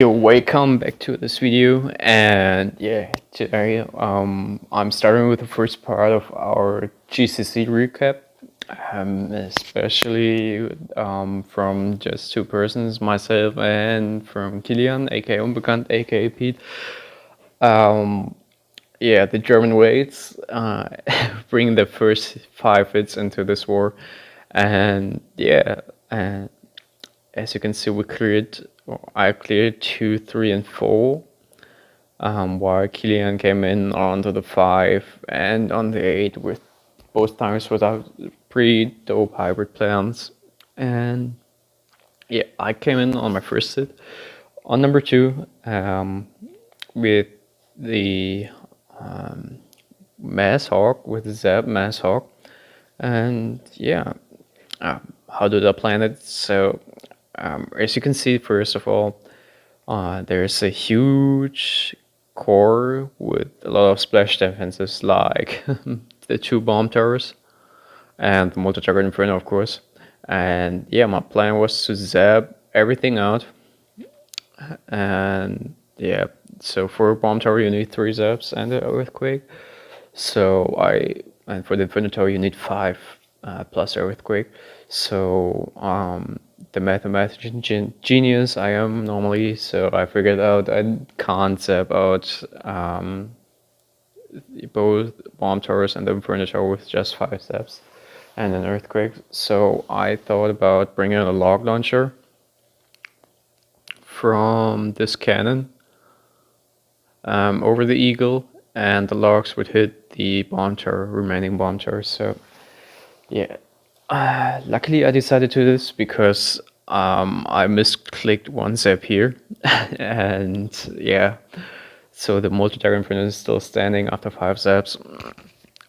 Yo, welcome back to this video, and yeah, today I'm starting with the first part of our GCC recap, especially from just two persons, myself and from Kilian, aka Unbekannt, aka Pete. Yeah, the German waits bring the first 5 hits into this war, and yeah, and as you can see, I cleared 2, 3, and 4, while Killian came in onto the 5 and on the 8 with both times without pretty dope hybrid plans. And yeah, I came in on my first hit on number 2 with the Mass Hog, with the Zap Mass Hog. And yeah, how did I plan it? So as you can see, first of all, there's a huge core with a lot of splash defenses, like the 2 bomb towers and the multi-target inferno, of course. And yeah, my plan was to zap everything out. And yeah, so for a bomb tower you need 3 zaps and an earthquake. And for the inferno tower you need 5 plus earthquake. So the mathematical genius I am normally, so I figured out I can't zap out both bomb towers and the inferno tower with just 5 zaps and an earthquake. So I thought about bringing a log launcher from this cannon over the eagle, and the logs would hit the remaining bomb tower. So yeah, luckily I decided to do this because I misclicked one zap here, and yeah, so the multi-target inferno is still standing after 5 zaps.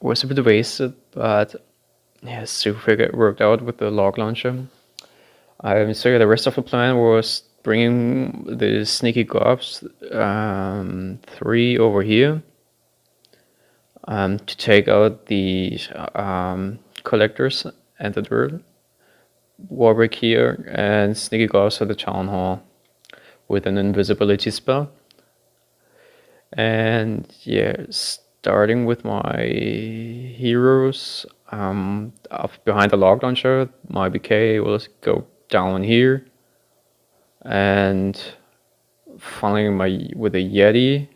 Was a bit wasted, but yeah, still figure it worked out with the log launcher. So yeah, the rest of the plan was bringing the sneaky gobs 3 over here to take out the collectors and the drill. Warwick here and sneaky gobs at the town hall with an invisibility spell. And yeah, starting with my heroes up behind the log launcher, my BK will go down here, and following with a Yeti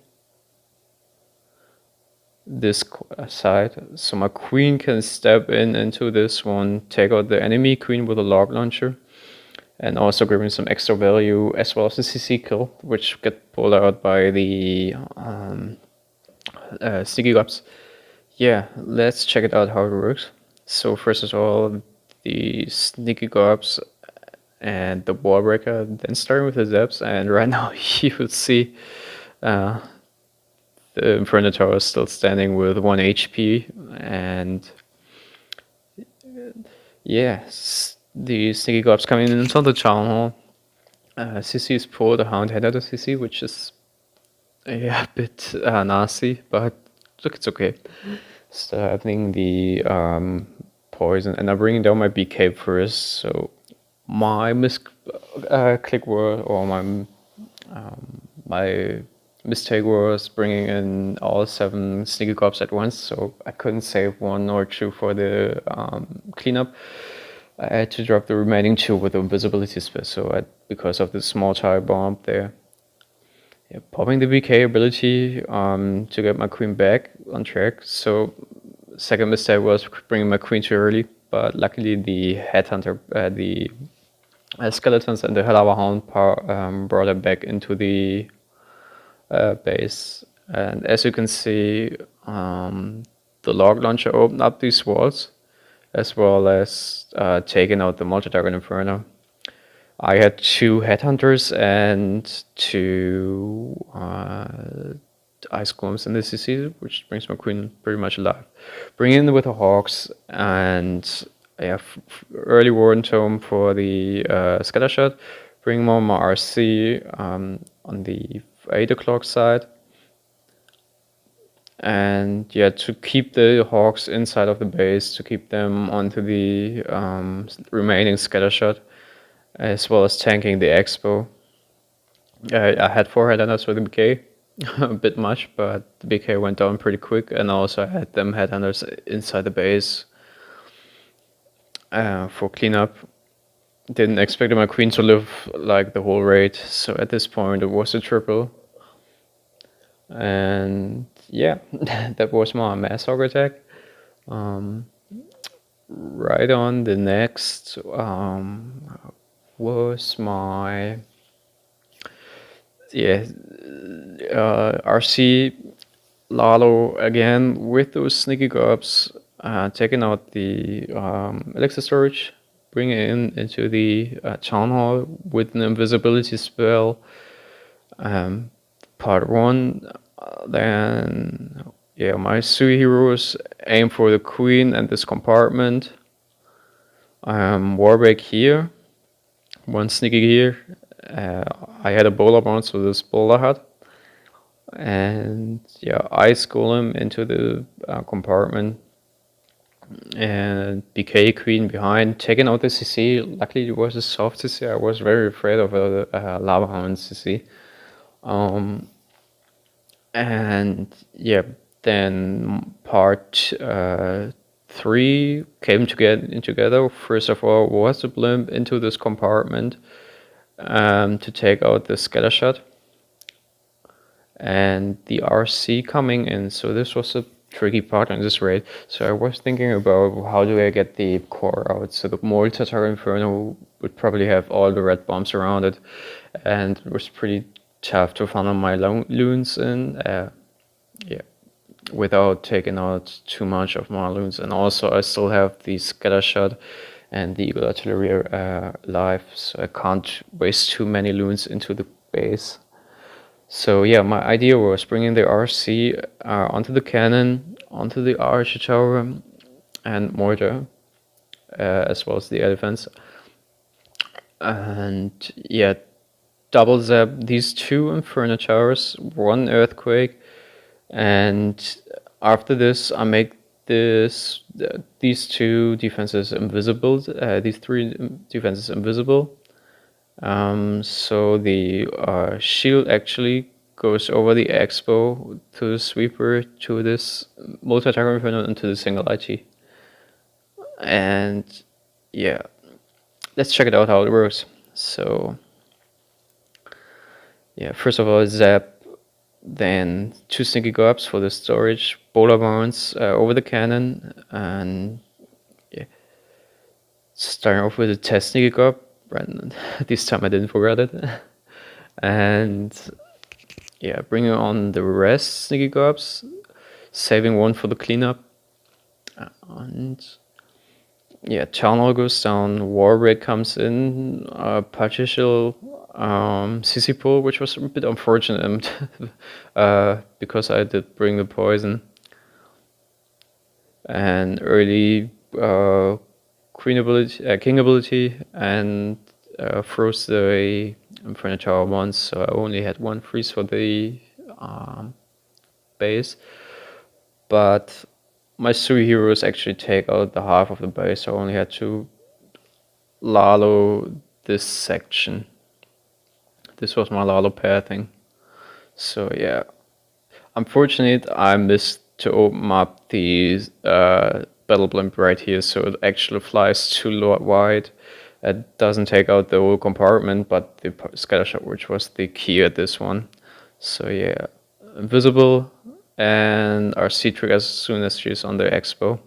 this side, so my queen can step into this one, take out the enemy queen with a log launcher, and also giving some extra value as well as the CC kill, which get pulled out by the sticky gobs. Yeah, let's check it out how it works. So first of all, the sneaky gobs and the wall breaker, then starting with the zaps, and right now you will see the Inferno Tower is still standing with 1 HP, and yeah, the sneaky gobs coming in into the town hall. CC is pulled, the Hound head out of CC, which is a bit nasty, but look, it's okay. Starting the poison, and I'm bringing down my BK first, so my click word, or my mistake was bringing in all 7 sneaky gobs at once, so I couldn't save 1 or 2 for the cleanup. I had to drop the remaining 2 with invisibility spell, so because of the small tire bomb there. Yeah, popping the BK ability to get my queen back on track. So second mistake was bringing my queen too early, but luckily the headhunter, the skeletons and the Lava Hound brought her back into the base. And as you can see, the log launcher opened up these walls, as well as taking out the multi-target inferno. I had 2 headhunters and 2 ice golems in the CC, which brings my queen pretty much alive. Bring in with the hawks, and I have early warden tome for the scattershot. Bring more my RC on the 8 o'clock side. And yeah, to keep the hawks inside of the base, to keep them onto the remaining scattershot, as well as tanking the expo. I had 4 headhunters with the BK, a bit much, but the BK went down pretty quick, and also I had them headhunters inside the base for cleanup. Didn't expect my queen to live like the whole raid, so at this point it was a triple. And yeah, that was my Mass Hog attack. Right on the next was my RC Laloo again with those sneaky gobs, taking out the elixir storage, bringing it into the town hall with an invisibility spell. Part 1, then my Sui heroes aim for the queen and this compartment. Warbreak here, one sneaky here. I had a bowler bounce, so this bowler hut. And ice golem into the compartment, and BK queen behind, taking out the CC. Luckily it was a soft CC. I was very afraid of a lava hound CC. And then part 3 came together. First of all was a blimp into this compartment to take out the scattershot, and the RC coming in. So this was a tricky part in this raid. So I was thinking about how do I get the core out. So the Moltatar Inferno would probably have all the red bombs around it, and it was pretty tough to funnel my loons in without taking out too much of my loons. And also I still have the scattershot and the Eagle Artillery live, so I can't waste too many loons into the base. So my idea was bringing the RC onto the cannon, onto the archer tower, and mortar, as well as the air defense. And double zap these 2 Inferno towers, 1 earthquake, and after this I make these 2 defenses invisible, these 3 defenses invisible. So the shield actually goes over the expo to the sweeper to this multi-attacker inferno into the single IT. And let's check it out how it works. So first of all, zap, then 2 sneaky gobs for the storage, bowler bounce over the cannon, and starting off with a test sneaky gob. Right, this time I didn't forget it. And bringing on the rest sneaky gobs, saving 1 for the cleanup, and town hall goes down, Warbreak comes in, partial CC pull, which was a bit unfortunate because I did bring the poison, and early queen ability, king ability, and froze the Inferno Tower once, so I only had 1 freeze for the base. But my Sui heroes actually take out the half of the base, so I only had to Laloo this section. This was my Laloo pair thing. So unfortunate I missed to open up the battle blimp right here, so it actually flies too wide. It doesn't take out the whole compartment, but the scattershot, which was the key at this one. So invisible, and RC trick as soon as she's on the expo.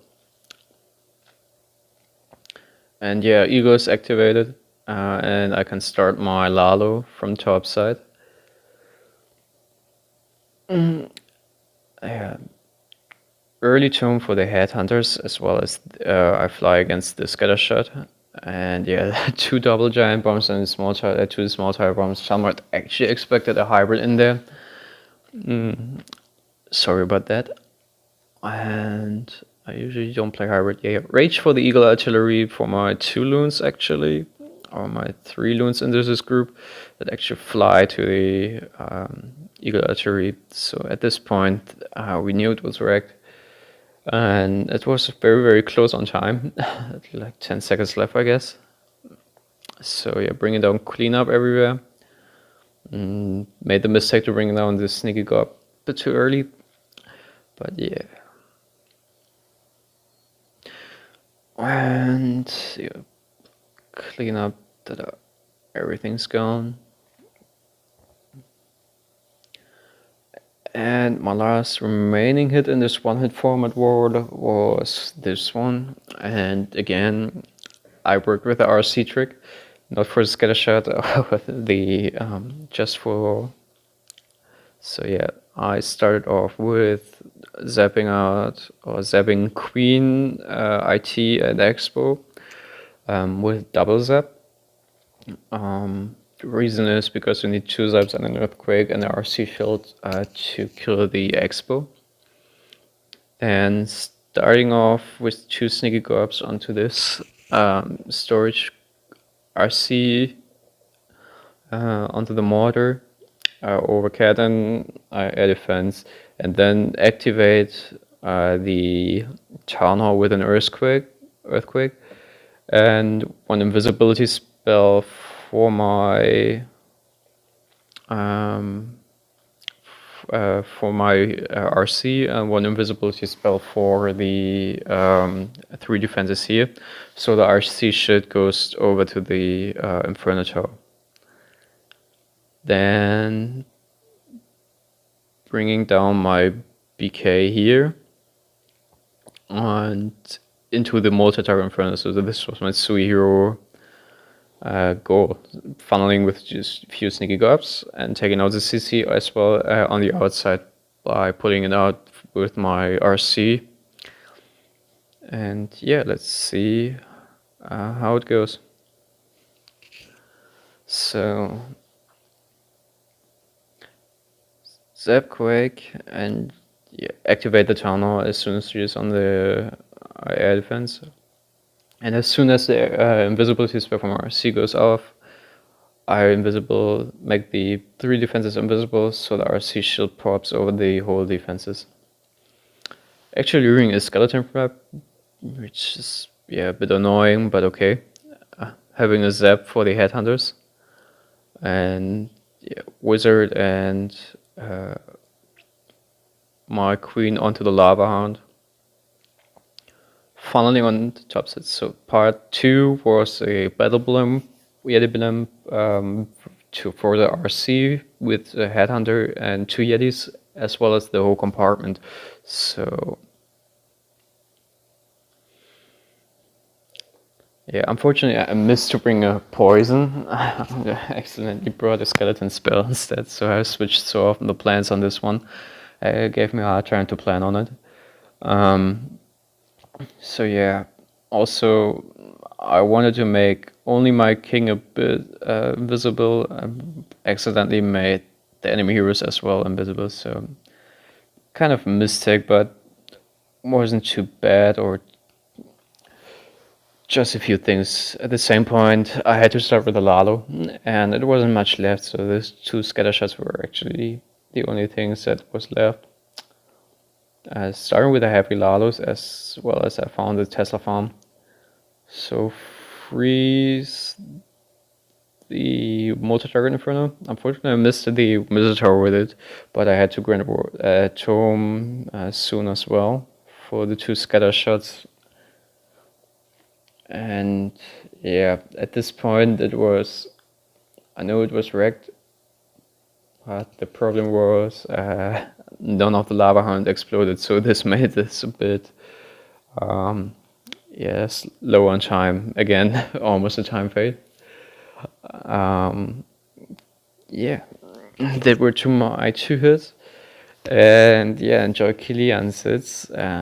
And Eagle is activated, and I can start my Laloo from top side. Early tome for the headhunters, as well as I fly against the scattershot, and 2 double giant bombs and 2 small tire bombs. Someone actually expected a hybrid in there. Sorry about that. And I usually don't play hybrid. Rage for the Eagle Artillery for my 2 loons actually, or my 3 loons in this group that actually fly to the Eagle Artillery. So at this point we knew it was wrecked, and it was very, very close on time. Like 10 seconds left, I guess. So bringing down cleanup everywhere. Made the mistake to bring down the Sneaky Gob a bit too early, but yeah. And yeah, clean up that everything's gone. And my last remaining hit in this one-hit format world was this one. And again, I worked with the RC trick, not for the scatter shot, with the just for. So yeah, I started off with zapping out or zapping Queen, IT, and Expo with double zap. The reason is because you need 2 zaps and an earthquake and an RC shield to kill the Expo. And starting off with 2 Sneaky Gobs onto this storage RC onto the mortar, over cannon, air defense, and then activate the Town Hall with an earthquake, and one invisibility spell for my RC, and one invisibility spell for the 3 defenses here. So the RC shit goes over to the Inferno Tower. Then bringing down my BK here and into the multi-target Inferno. So this was my Sui hero goal, funneling with just a few Sneaky Gobs and taking out the CC as well on the outside by putting it out with my RC. And yeah, let's see how it goes. So Zapquake and yeah, activate the Town Hall as soon as she's on the air defense. And as soon as the invisibility spell from RC goes off, I make the 3 defenses invisible, so the RC shield pops over the whole defenses. Actually using a skeleton trap, which is a bit annoying, but okay. Having a zap for the headhunters, and wizard and my queen onto the lava hound. Funneling on the top set. So part 2 was a battle blimp, Yeti blimp for the RC with a headhunter and 2 Yetis, as well as the whole compartment. So yeah, unfortunately I missed to bring a poison. I accidentally brought a skeleton spell instead, so I switched so often the plans on this one. It gave me a hard time to plan on it. So yeah, also I wanted to make only my king a bit invisible. I accidentally made the enemy heroes as well invisible, so kind of a mistake, but wasn't too bad, or just a few things. At the same point, I had to start with a Laloo, and it wasn't much left, so those 2 scatter shots were actually the only things that was left. Starting with the heavy Laloos, as well as I found the Tesla farm. So freeze the multi-target Inferno. Unfortunately, I missed the Visitor with it, but I had to grant Tome soon as well for the 2 scatter shots. And yeah, at this point I know it was wrecked, but the problem was none of the lava hound exploded, so this made this a bit low on time again. Almost a time fade. Yeah, that were my 2 hits, and yeah, enjoy Kilian sits.